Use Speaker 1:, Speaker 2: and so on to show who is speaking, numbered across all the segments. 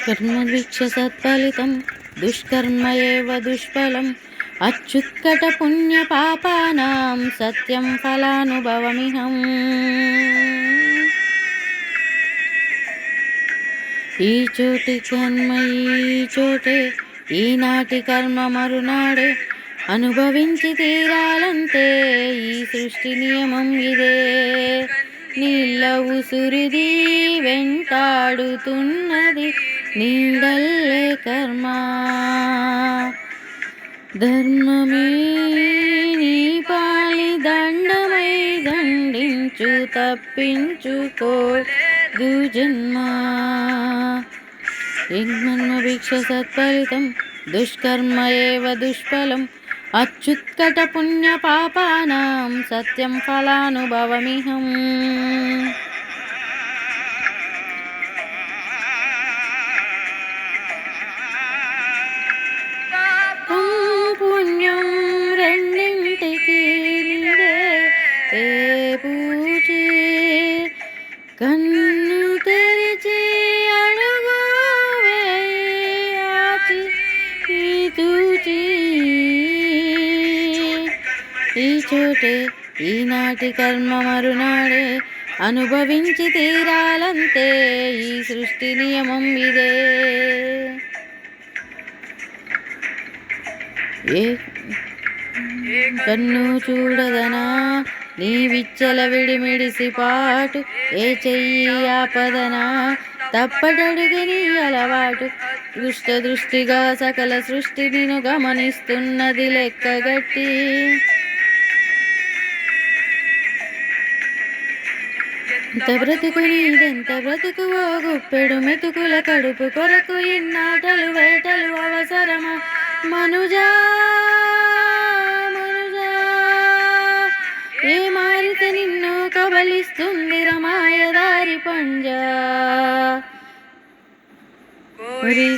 Speaker 1: కర్మభిక్ష సత్ఫలితం దుష్కర్మ ఏవ దుష్ఫలం అచ్యుత్కట పుణ్య పాపానాం సత్యం ఫలానుభవమిహం. ఈ చోటి కర్మ ఈ చోటే, ఈనాటి కర్మ మరునాడే, అనుభవించి తీరాలంతే ఈ సృష్టి నియమం ఇదే. నీళ్ళ ఉసురిది వెంటాడుతున్నది నీడల్లే కర్మ, ధర్మమే నీ పాలి దండమై దండించు తప్పించుకోదు జన్మ. యజ్ఞర్మ భిక్ష సత్ఫలితం దుష్కర్మ ఏవ దుష్ఫలం అచ్యుత్కట పుణ్య పాపానాం సత్యం ఫలానుభవమిహం. పుణ్యం రెండింటికి నీదే పూజే, కన్ను తెరిచి అడుగు వేయాచి తూచి. ఈ చోటే ఈనాటి కర్మ మరునాడే, అనుభవించి తీరాలంతే ఈ సృష్టి నియమం ఇదే. కన్ను చూడదనా నీ విచ్చల విడిమిడిసి పాటు, ఏ చెయ్యి ఆపదనా తప్పటడుగని అలవాటు. దృష్ట దృష్టిగా సకల సృష్టి నిన్ను గమనిస్తున్నది లెక్కగట్టి. ఎంత బ్రతుకు నీదెంత బ్రతుకువో, గుప్పెడు మెతుకుల కడుపు కొరకు ఇన్నాటలు వేటలు అవసరమా మనుజా మనుజా. ఏ మారితే నిన్ను కబలిస్తుంది రమాయదారి పంజా.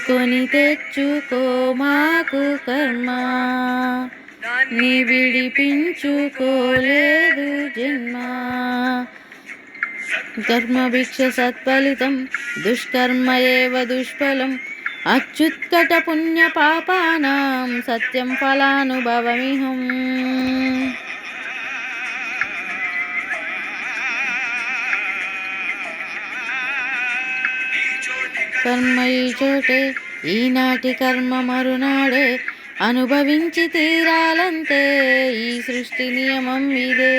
Speaker 1: కొని తెచ్చుకో మాకు కర్మ, నీ విడిపించుకోలేదు జన్మ. కర్మభిక్ష సత్ఫలితం దుష్కర్మ ఏవ దుష్ఫలం అచ్యుత్కట పుణ్య పాపానాం సత్యం ఫలానుభవమిహం. కర్మ ఈ చోటే, ఈనాటి కర్మ మరునాడే, అనుభవించి తీరాలంతే ఈ సృష్టి నియమం ఇదే.